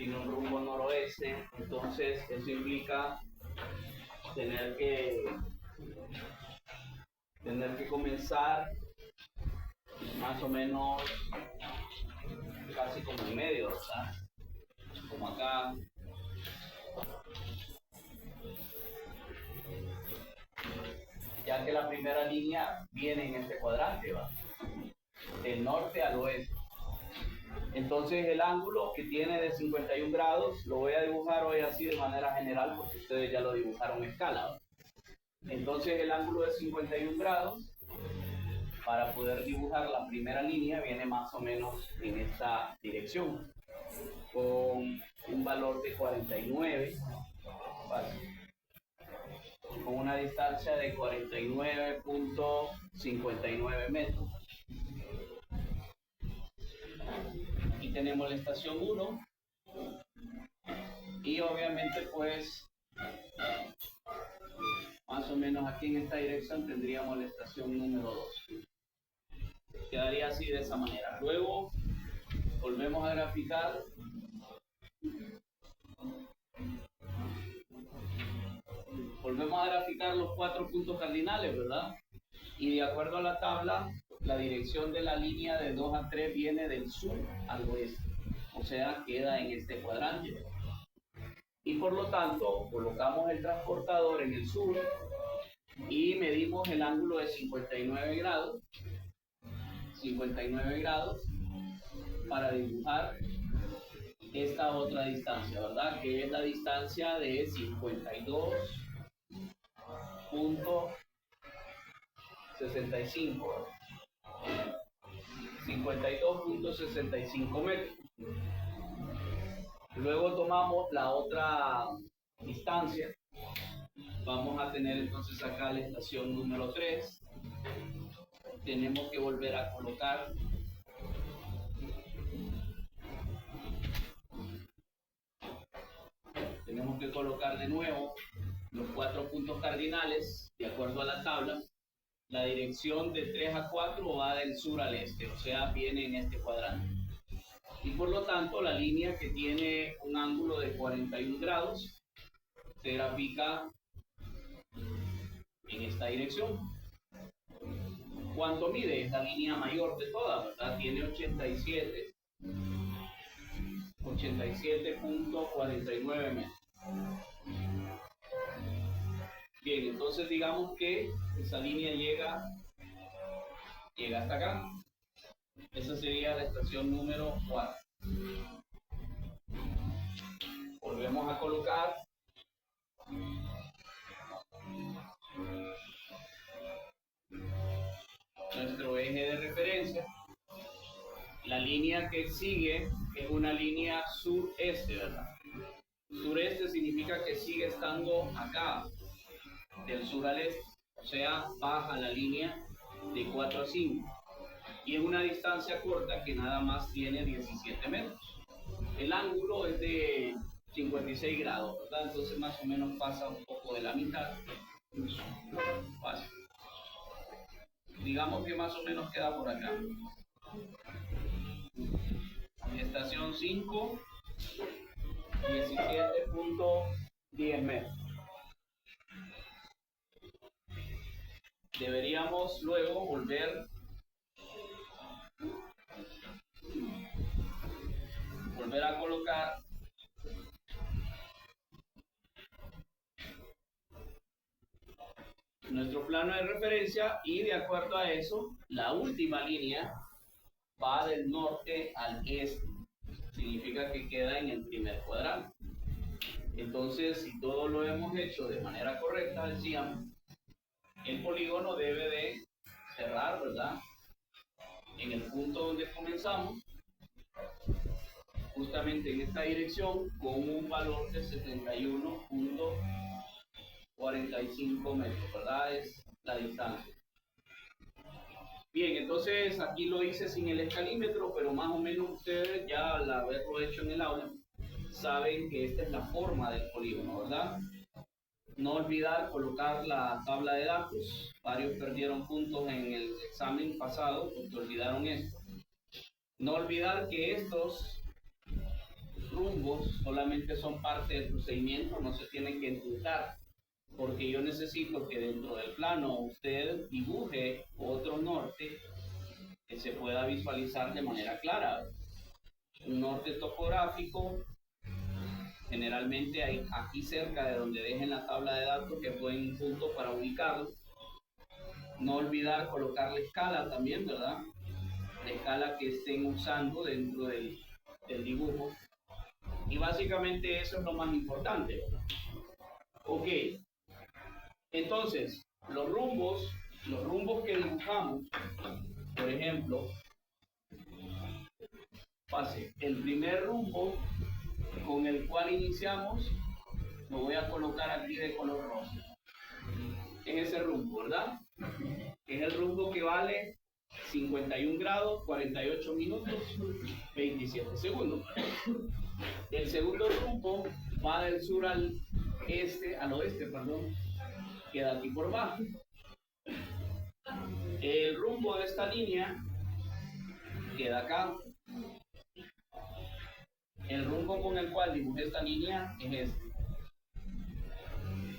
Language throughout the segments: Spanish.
tiene un rumbo noroeste, entonces eso implica tener que comenzar más o menos casi como en medio, ¿verdad? Como acá. Ya que la primera línea viene en este cuadrante, ¿va? Del norte al oeste. Entonces el ángulo que tiene de 51 grados lo voy a dibujar hoy así de manera general porque ustedes ya lo dibujaron en escala, ¿va? Entonces el ángulo de 51 grados, para poder dibujar la primera línea, viene más o menos en esta dirección, con un valor de 49, con una distancia de 49.59 metros. Aquí tenemos la estación 1 y obviamente pues más o menos aquí en esta dirección tendríamos la estación número 2. Quedaría así de esa manera. Luego volvemos a graficar los 4 puntos cardinales, ¿verdad? Y de acuerdo a la tabla, la dirección de la línea de 2 a 3 viene del sur al oeste, o sea, queda en este cuadrante. Y por lo tanto, colocamos el transportador en el sur y medimos el ángulo de 59 grados para dibujar esta otra distancia, ¿verdad? Que es la distancia de 52.65. 52.65 metros. Luego tomamos la otra distancia. Vamos a tener entonces acá la estación número 3. Tenemos que volver a colocar de nuevo los 4 puntos cardinales de acuerdo a la tabla. La dirección de 3 a 4 va del sur al este, o sea, viene en este cuadrante. Y por lo tanto, la línea que tiene un ángulo de 41 grados se grafica en esta dirección. ¿Cuánto mide? Es la línea mayor de todas, ¿verdad? Tiene 87.49 metros. Bien, entonces digamos que esa línea llega hasta acá. Esa sería la estación número 4. Volvemos a colocar nuestro eje de referencia. La línea que sigue es una línea sureste, ¿verdad? Sureste significa que sigue estando acá, del sur al este, o sea, baja la línea de 4 a 5. Y es una distancia corta que nada más tiene 17 metros. El ángulo es de 56 grados, ¿verdad? Entonces más o menos pasa un poco de la mitad. Fácil. Digamos que más o menos queda por acá. Estación 5, 17.10 metros. Deberíamos luego volver a colocar nuestro plano de referencia y de acuerdo a eso, la última línea va del norte al este. Significa que queda en el primer cuadrante. Entonces, si todo lo hemos hecho de manera correcta, decíamos, el polígono debe de cerrar, ¿verdad? En el punto donde comenzamos, justamente en esta dirección, con un valor de 71.45 metros, ¿verdad? Es la distancia. Bien, entonces aquí lo hice sin el escalímetro, pero más o menos ustedes ya al haberlo hecho en el aula, saben que esta es la forma del polígono, ¿verdad? No olvidar colocar la tabla de datos. Varios perdieron puntos en el examen pasado porque olvidaron esto. No olvidar que estos rumbos rumbos solamente son parte del procedimiento, no se tienen que entuntar, porque yo necesito que dentro del plano usted dibuje otro norte que se pueda visualizar de manera clara. Un norte topográfico, generalmente hay aquí cerca de donde dejen la tabla de datos que ponen un punto para ubicarlo. No olvidar colocar la escala también, ¿verdad? La escala que estén usando dentro del dibujo. Y básicamente eso es lo más importante. Ok, entonces los rumbos que dibujamos, por ejemplo, pase el primer rumbo con el cual iniciamos, lo voy a colocar aquí de color rosa. Es ese rumbo, ¿verdad? Es el rumbo que vale 51 grados, 48 minutos, 27 segundos. El segundo rumbo va del sur al oeste, perdón, queda aquí por abajo. El rumbo de esta línea queda acá. El rumbo con el cual dibujé esta línea es este.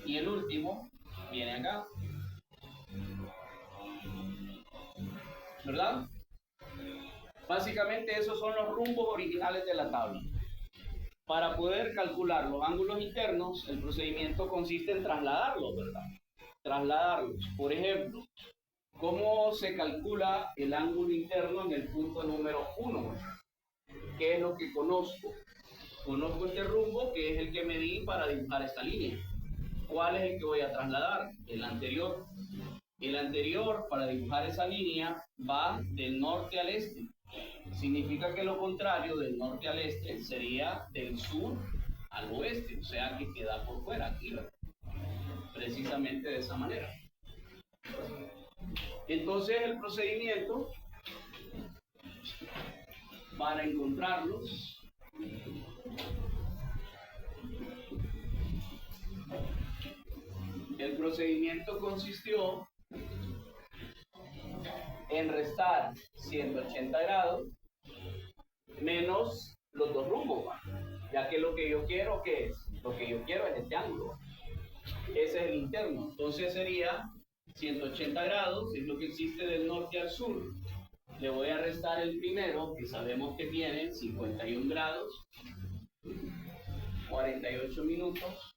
Y el último viene acá. ¿Verdad? Básicamente esos son los rumbos originales de la tabla. Para poder calcular los ángulos internos, el procedimiento consiste en trasladarlos, ¿verdad? Trasladarlos. Por ejemplo, ¿cómo se calcula el ángulo interno en el punto número 1? ¿Qué es lo que conozco? Conozco este rumbo, que es el que medí para dibujar esta línea. ¿Cuál es el que voy a trasladar? El anterior. El anterior, para dibujar esa línea, va del norte al este. Significa que lo contrario del norte al este sería del sur al oeste, o sea que queda por fuera aquí, ¿verdad? Precisamente de esa manera. Entonces el procedimiento para encontrarlos consistió en restar 180 grados menos los dos rumbos, ya que lo que yo quiero, ¿qué es? Lo que yo quiero es este ángulo. Ese es el interno. Entonces sería 180 grados, es lo que existe del norte al sur. Le voy a restar el primero, que sabemos que tiene 51 grados, 48 minutos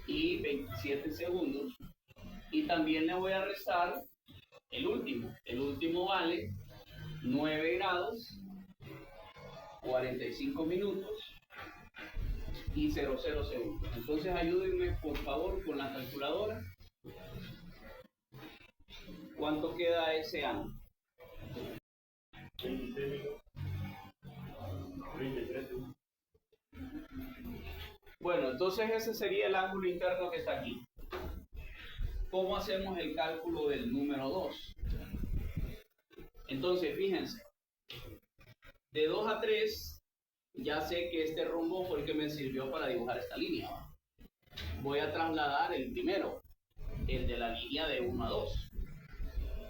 y 27 segundos. Y también le voy a restar el último. El último vale 9 grados, 45 minutos y 00 segundos. Entonces ayúdenme por favor con la calculadora. ¿Cuánto queda ese ángulo? 33. Bueno, entonces ese sería el ángulo interno que está aquí. ¿Cómo hacemos el cálculo del número 2? Entonces, fíjense, de 2 a 3, ya sé que este rumbo fue el que me sirvió para dibujar esta línea. Voy a trasladar el primero, el de la línea de 1 a 2.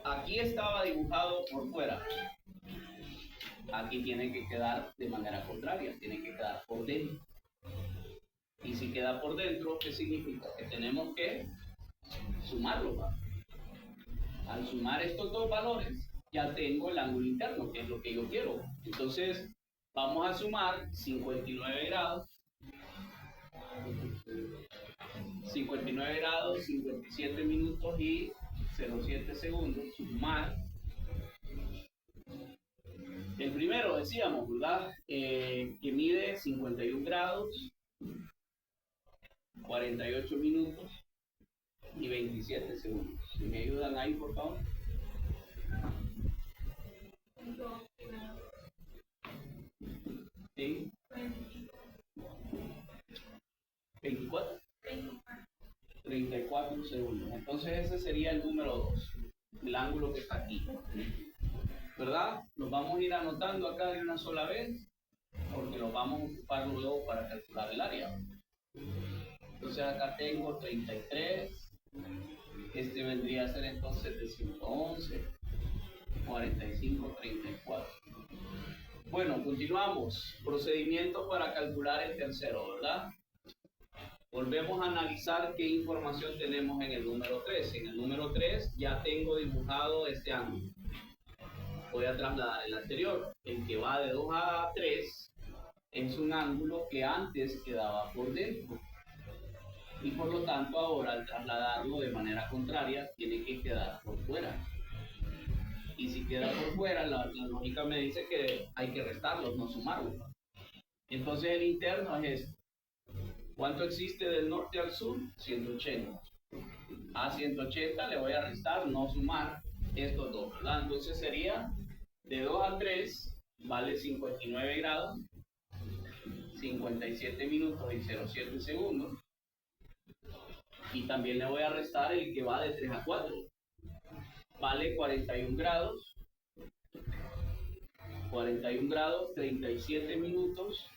Aquí estaba dibujado por fuera. Aquí tiene que quedar de manera contraria, tiene que quedar por dentro. Y si queda por dentro, ¿qué significa? Que tenemos que sumarlo, ¿va? Al sumar estos dos valores, ya tengo el ángulo interno, que es lo que yo quiero. Entonces, vamos a sumar 59 grados, 57 minutos y 07 segundos, sumar. El primero, decíamos, ¿verdad? Que mide 51 grados, 48 minutos y 27 segundos. Si me ayudan ahí, por favor. ¿Sí? 24. 34 segundos. Entonces ese sería el número 2, el ángulo que está aquí. ¿Verdad? Los vamos a ir anotando acá de una sola vez, porque los vamos a ocupar luego para calcular el área. Entonces acá tengo 33, este vendría a ser entonces de 111, 45, 34. Bueno, continuamos. Procedimiento para calcular el tercero, ¿verdad? Volvemos a analizar qué información tenemos en el número 3. En el número 3 ya tengo dibujado este ángulo. Voy a trasladar el anterior. El que va de 2 a 3 es un ángulo que antes quedaba por dentro. Y por lo tanto ahora al trasladarlo de manera contraria tiene que quedar por fuera. Y si queda por fuera, la lógica me dice que hay que restarlos, no sumarlos. Entonces el interno es esto. ¿Cuánto existe del norte al sur? 180. A 180 le voy a restar, no sumar estos dos, ¿verdad? Entonces sería de 2 a 3, vale 59 grados, 57 minutos y 07 segundos. Y también le voy a restar el que va de 3 a 4. Vale 41 grados, 37 minutos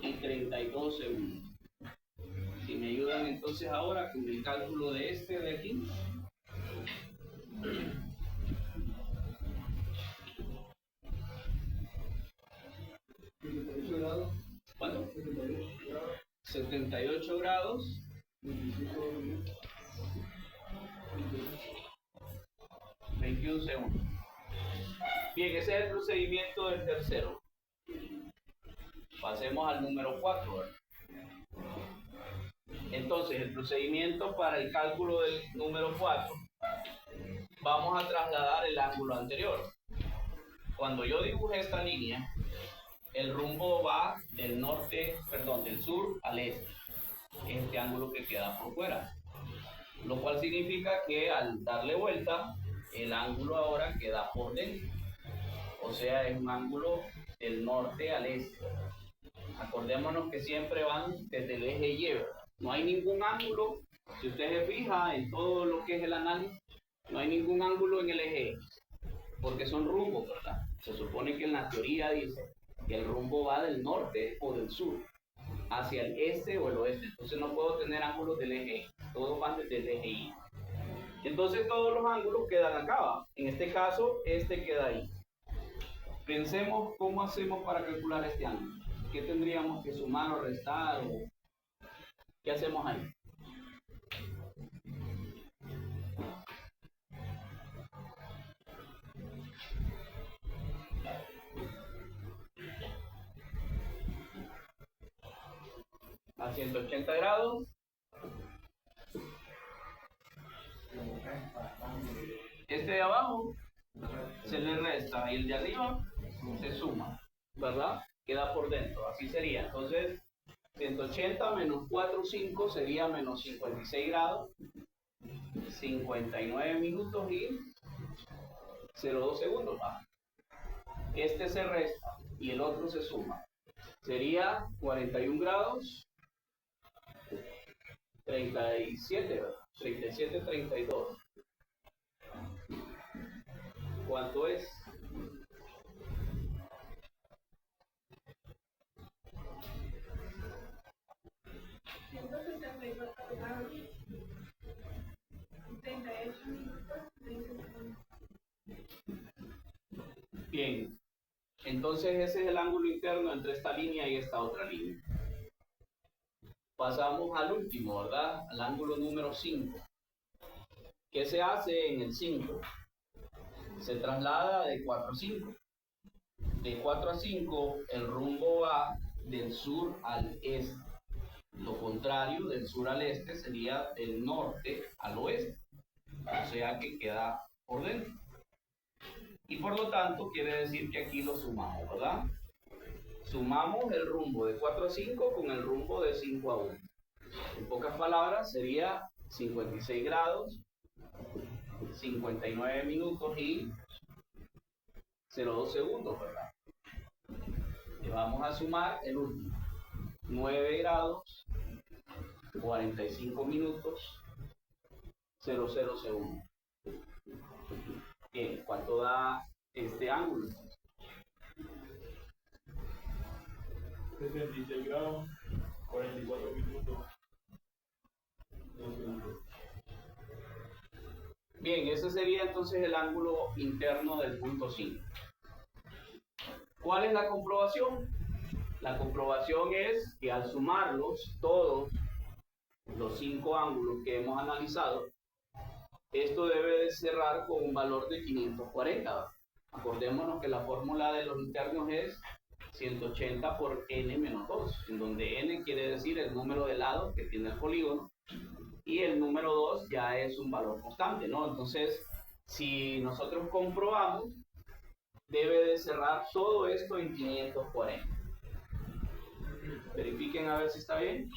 y 32 segundos. Si me ayudan entonces ahora con el cálculo de este de aquí. ¿Cuánto? 78 grados. 21 segundos. Bien, ese es el procedimiento del tercero. Pasemos al número 4. Entonces, el procedimiento para el cálculo del número 4. Vamos a trasladar el ángulo anterior. Cuando yo dibuje esta línea, el rumbo va del sur al este. Este ángulo que queda por fuera. Lo cual significa que al darle vuelta, el ángulo ahora queda por dentro. O sea, es un ángulo del norte al este. Acordémonos que siempre van desde el eje Y, ¿verdad? No hay ningún ángulo, si usted se fija en todo lo que es el análisis, no hay ningún ángulo en el eje X, porque son rumbos, ¿verdad? Se supone que en la teoría dice que el rumbo va del norte o del sur, hacia el este o el oeste. Entonces no puedo tener ángulos del eje X, todos van desde el eje Y. Entonces todos los ángulos quedan acá, ¿va? En este caso, este queda ahí. Pensemos cómo hacemos para calcular este ángulo. ¿Qué tendríamos que sumar o restar? O ¿qué hacemos ahí? A 180 grados. Este de abajo se le resta y el de arriba se suma, ¿verdad? Queda por dentro, así sería. Entonces, 180 menos 4,5 sería menos 56 grados, 59 minutos y 02 segundos. Este se resta y el otro se suma. Sería 41 grados, 37, ¿verdad? 37, 32. ¿Cuánto es? Bien, entonces ese es el ángulo interno entre esta línea y esta otra línea. Pasamos al último, ¿verdad? Al ángulo número 5. ¿Qué se hace en el 5? Se traslada de 4 a 5. De 4 a 5 el rumbo va del sur al este. Lo contrario, del sur al este sería del norte al oeste. O sea que queda por dentro. Y por lo tanto quiere decir que aquí lo sumamos, ¿verdad? Sumamos el rumbo de 4 a 5 con el rumbo de 5 a 1. En pocas palabras sería 56 grados, 59 minutos y 02 segundos, ¿verdad? Y vamos a sumar el último. 9 grados, 45 minutos, 00 segundos. Bien, ¿cuánto da este ángulo? 76 grados, 44 minutos, 2 segundos. Bien, ese sería entonces el ángulo interno del punto 5. ¿Cuál es la comprobación? La comprobación es que al sumarlos todos los 5 ángulos que hemos analizado, esto debe de cerrar con un valor de 540. Acordémonos que la fórmula de los internos es 180 por n menos 2, en donde n quiere decir el número de lados que tiene el polígono y el número 2 ya es un valor constante, ¿no? Entonces, si nosotros comprobamos, debe de cerrar todo esto en 540. Verifiquen a ver si está bien.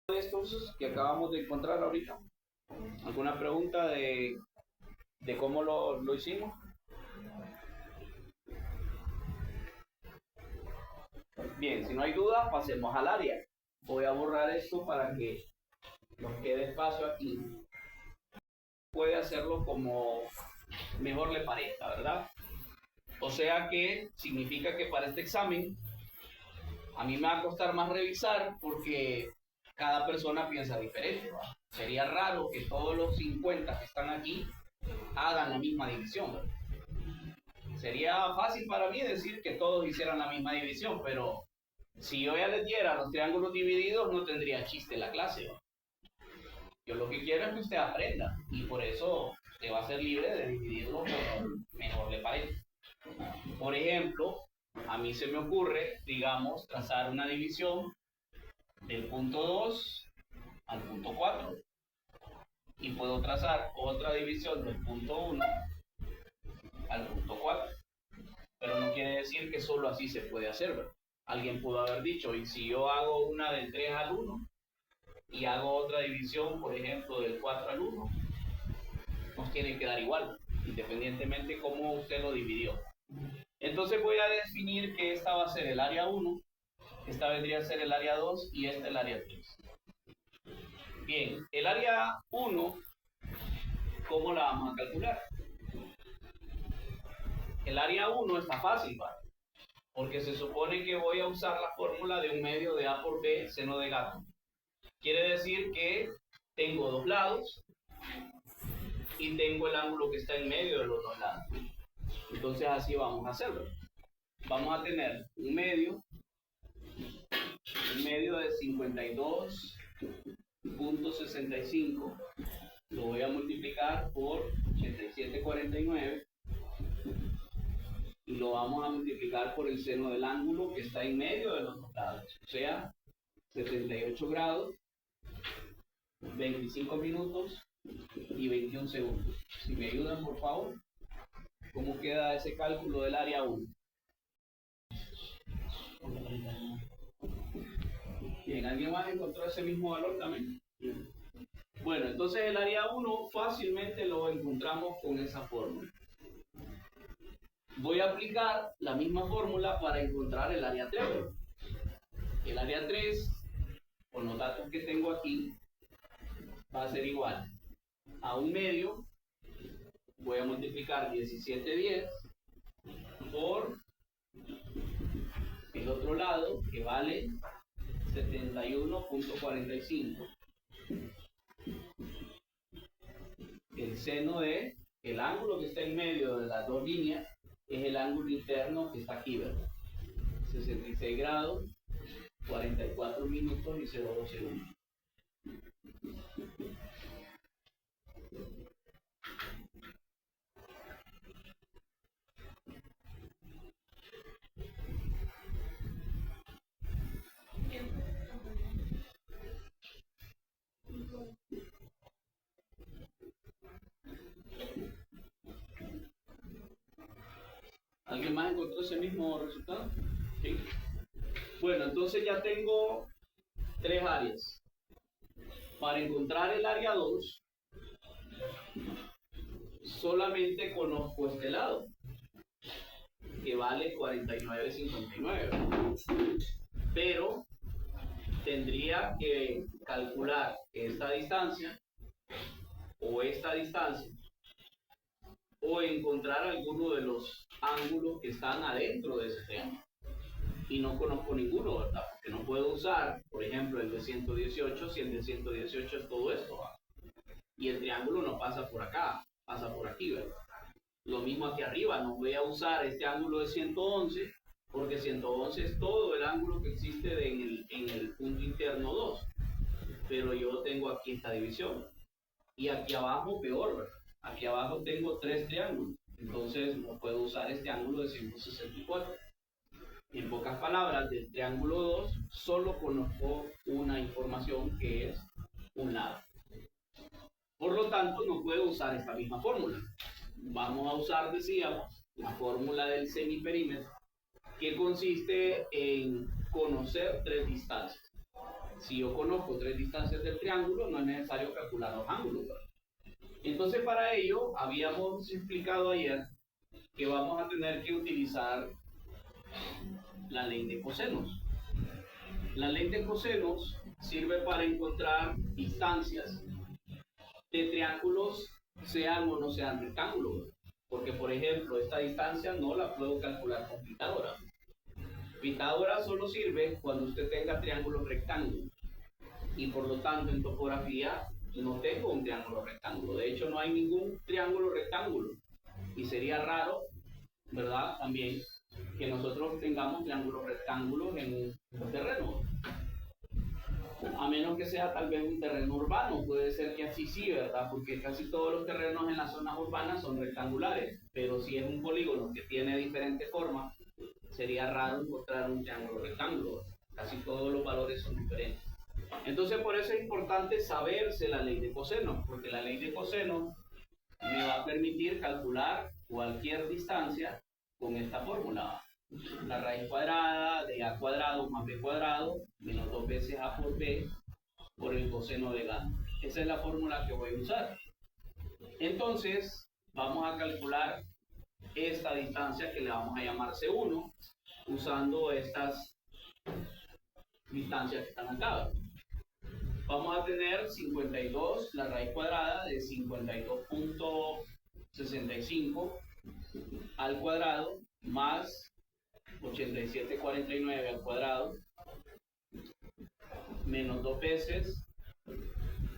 De estos que acabamos de encontrar ahorita, ¿alguna pregunta de cómo lo hicimos? Bien, si no hay duda, pasemos al área. Voy a borrar esto para que nos quede espacio aquí. Puede hacerlo como mejor le parezca, ¿verdad? O sea que significa que para este examen a mí me va a costar más revisar porque cada persona piensa diferente, ¿va? Sería raro que todos los 50 que están aquí hagan la misma división, ¿verdad? Sería fácil para mí decir que todos hicieran la misma división, pero si yo ya les diera los triángulos divididos, no tendría chiste la clase, ¿va? Yo lo que quiero es que usted aprenda y por eso te va a ser libre de dividirlo como mejor le parezca. Por ejemplo, a mí se me ocurre, digamos, trazar una división del punto 2 al punto 4 y puedo trazar otra división del punto 1 al punto 4, pero no quiere decir que solo así se puede hacer, ¿verdad? Alguien pudo haber dicho, y si yo hago una del 3 al 1 y hago otra división, por ejemplo, del 4 al 1, nos tiene que dar igual, independientemente cómo usted lo dividió. Entonces voy a definir que esta va a ser el área 1, esta vendría a ser el área 2 y esta el área 3. Bien, el área 1, ¿cómo la vamos a calcular? El área 1 está fácil, ¿vale? Porque se supone que voy a usar la fórmula de un medio de A por B seno de gato. Quiere decir que tengo dos lados y tengo el ángulo que está en medio de los dos lados. Entonces así vamos a hacerlo. Vamos a tener un medio de 52.65. Lo voy a multiplicar por 87.49 y lo vamos a multiplicar por el seno del ángulo que está en medio de los dos lados, o sea, 78 grados, 25 minutos y 21 segundos. Si me ayudan, por favor, ¿cómo queda ese cálculo del área 1? Bien, ¿alguien más encontró ese mismo valor también? Bueno, entonces el área 1 fácilmente lo encontramos con esa fórmula. Voy a aplicar la misma fórmula para encontrar el área 3. El área 3, con los datos que tengo aquí, va a ser igual a un medio. Voy a multiplicar 17/10 por el otro lado, que vale 71.45. El seno de el ángulo que está en medio de las dos líneas es el ángulo interno que está aquí, ¿verdad? 66 grados, 44 minutos y 02 segundos. ¿Alguien más encontró ese mismo resultado? Sí. Bueno, entonces ya tengo tres áreas. Para encontrar el área 2, solamente conozco este lado. que vale 49,59. Pero tendría que calcular esta distancia o encontrar alguno de los ángulos que están adentro de ese triángulo. Y no conozco ninguno, ¿verdad? Porque no puedo usar, por ejemplo, el de 118 si el de 118 es todo esto, ¿verdad? Y el triángulo no pasa por acá, pasa por aquí, ¿verdad? Lo mismo aquí arriba, no voy a usar este ángulo de 111 porque 111 es todo el ángulo que existe en el punto interno 2. Pero yo tengo aquí esta división. Y aquí abajo peor, ¿verdad? Aquí abajo tengo 3 triángulos. Entonces no puedo usar este ángulo de 164. En pocas palabras, del triángulo 2 solo conozco una información que es un lado. Por lo tanto, no puedo usar esta misma fórmula. Vamos a usar, decíamos, la fórmula del semiperímetro, que consiste en conocer 3 distancias. Si yo conozco 3 distancias del triángulo, no es necesario calcular los ángulos, ¿verdad? Entonces, para ello, habíamos explicado ayer que vamos a tener que utilizar la ley de cosenos. La ley de cosenos sirve para encontrar distancias de triángulos, sean o no sean rectángulos. Porque, por ejemplo, esta distancia no la puedo calcular con Pitágoras. Pitágoras solo sirve cuando usted tenga triángulos rectángulos. Y por lo tanto, en topografía no tengo un triángulo rectángulo. De hecho, no hay ningún triángulo rectángulo. Y sería raro, ¿verdad? También que nosotros tengamos triángulos rectángulos en un terreno. A menos que sea tal vez un terreno urbano, puede ser que así sí, ¿verdad? Porque casi todos los terrenos en las zonas urbanas son rectangulares. Pero si es un polígono que tiene diferentes formas, sería raro encontrar un triángulo rectángulo. Casi todos los valores son diferentes. Entonces, por eso es importante saberse la ley de cosenos, porque la ley de cosenos me va a permitir calcular cualquier distancia con esta fórmula. La raíz cuadrada de a cuadrado más b cuadrado menos 2 veces a por b por el coseno de gamma. Esa es la fórmula que voy a usar. Entonces, vamos a calcular esta distancia que le vamos a llamar C1 usando estas distancias que están acá. Vamos a tener 52, la raíz cuadrada de 52,65 al cuadrado más 87,49 al cuadrado menos 2 veces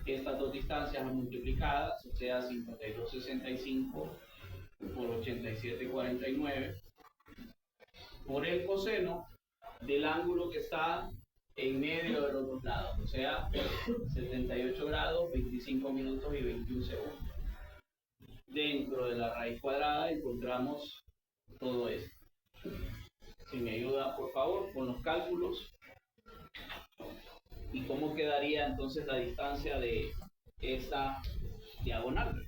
estas dos distancias multiplicadas, o sea 52,65 por 87,49 por el coseno del ángulo que está en medio de los dos lados, o sea 78 grados, 25 minutos y 21 segundos. Dentro de la raíz cuadrada encontramos todo esto. Si me ayuda, por favor, con los cálculos. ¿Y cómo quedaría entonces la distancia de esta diagonal?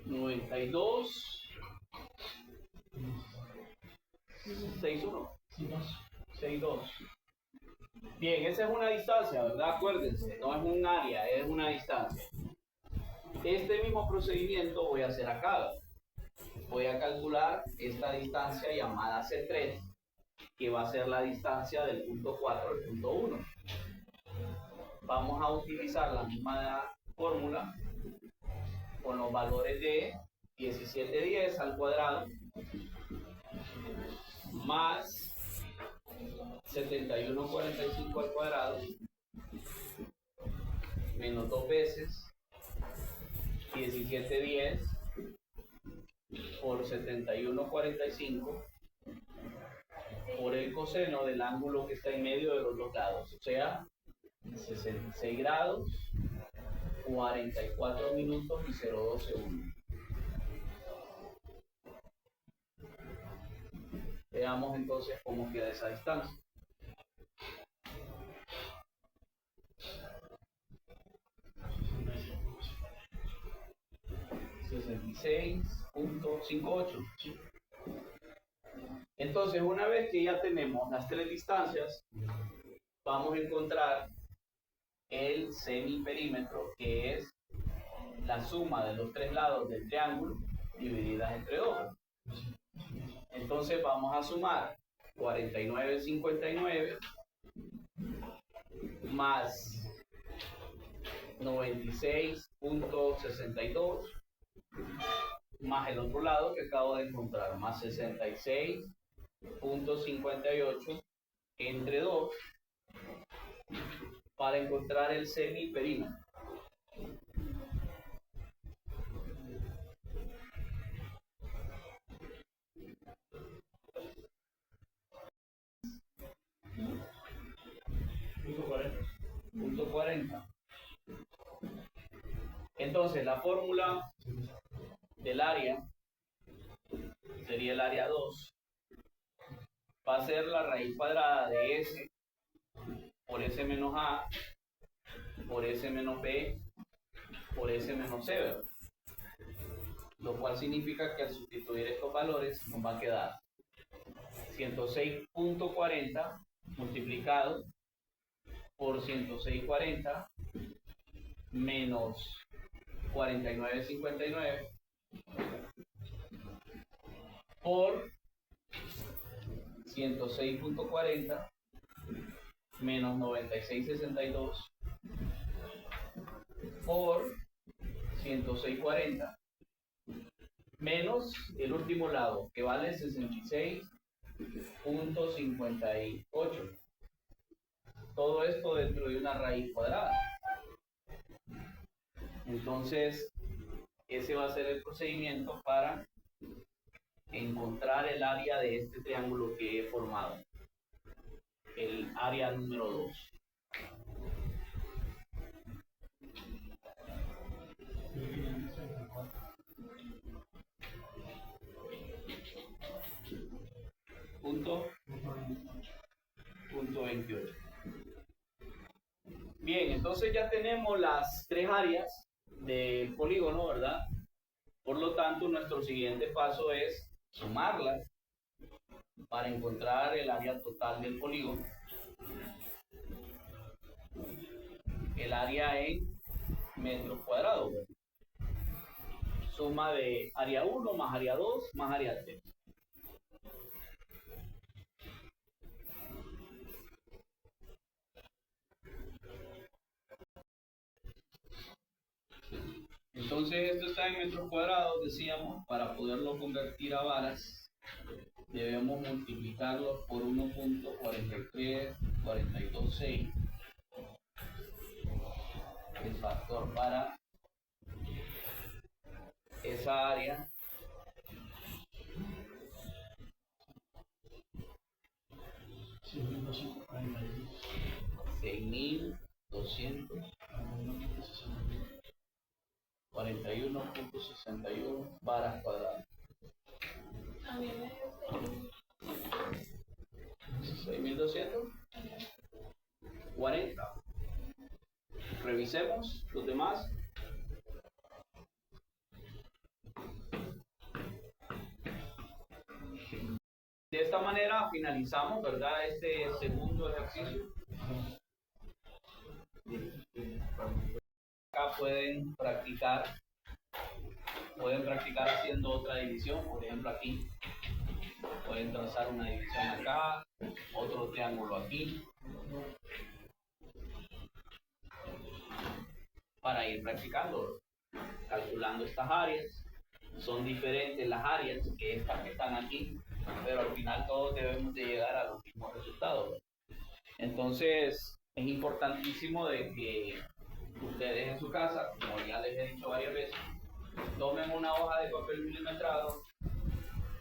Noventa y dos 61 62. Bien, esa es una distancia, ¿verdad? Acuérdense, no es un área, es una distancia. Este mismo procedimiento voy a hacer acá. Voy a calcular esta distancia llamada C3, que va a ser la distancia del punto 4 al punto 1. Vamos a utilizar la misma fórmula con los valores de 1710 al cuadrado más 71,45 al cuadrado menos 2 veces 1710 por 71,45 por el coseno del ángulo que está en medio de los dos lados, o sea 66 grados 44 minutos y 02 segundos. Veamos entonces cómo queda esa distancia. $66,58. Entonces, una vez que ya tenemos las tres distancias, vamos a encontrar el semiperímetro, que es la suma de los tres lados del triángulo divididas entre 2. Entonces vamos a sumar 49,59 más 96,62 más el otro lado que acabo de encontrar, más 66,58 entre 2 para encontrar el semiperímetro. Punto 40. Entonces la fórmula del área sería el área 2. Va a ser la raíz cuadrada de S por S menos A por S menos B por S menos C, ¿verdad? Lo cual significa que al sustituir estos valores nos va a quedar 106,40 multiplicado por 106,40 menos 49,59 por 106,40 menos 96,62 por 106,40 menos el último lado que vale 66,58. Todo esto dentro de una raíz cuadrada. Entonces, ese va a ser el procedimiento para encontrar el área de este triángulo que he formado. El área número 2. Punto 28. Bien, entonces ya tenemos las tres áreas del polígono, ¿verdad? Por lo tanto, nuestro siguiente paso es sumarlas para encontrar el área total del polígono. El área en metros cuadrados. Suma de área 1 más área 2 más área 3. Entonces esto está en metros cuadrados, decíamos, para poderlo convertir a varas debemos multiplicarlo por 1,43426, el factor para esa área $6,241,61 varas cuadradas. 6,240. Revisemos los demás. De esta manera finalizamos, ¿verdad?, este segundo ejercicio. Acá pueden practicar haciendo otra división. Por ejemplo, aquí pueden trazar una división acá, otro triángulo aquí, para ir practicando, calculando estas áreas. Son diferentes las áreas que estas que están aquí, pero al final todos debemos de llegar a los mismos resultados. Entonces es importantísimo de que ustedes en su casa, como ya les he dicho varias veces, tomen una hoja de papel milimetrado,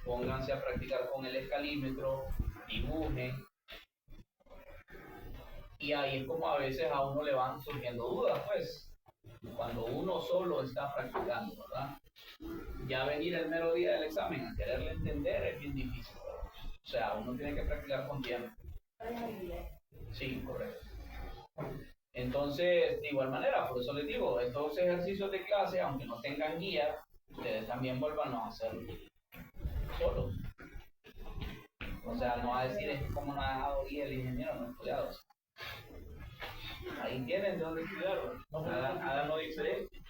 pónganse a practicar con el escalímetro, dibujen, y ahí es como a veces a uno le van surgiendo dudas, pues, cuando uno solo está practicando, ¿verdad? Ya venir el mero día del examen a quererle entender es bien difícil, ¿verdad? O sea, uno tiene que practicar con tiempo. Sí, correcto. Entonces, de igual manera, por eso les digo, estos ejercicios de clase, aunque no tengan guía, ustedes también vuelvan a hacerlo solos. O sea, no va a decir es que como no ha dejado y el ingeniero no ha estudiado. Ahí tienen de dónde estudiarlo. Háganlo diferente.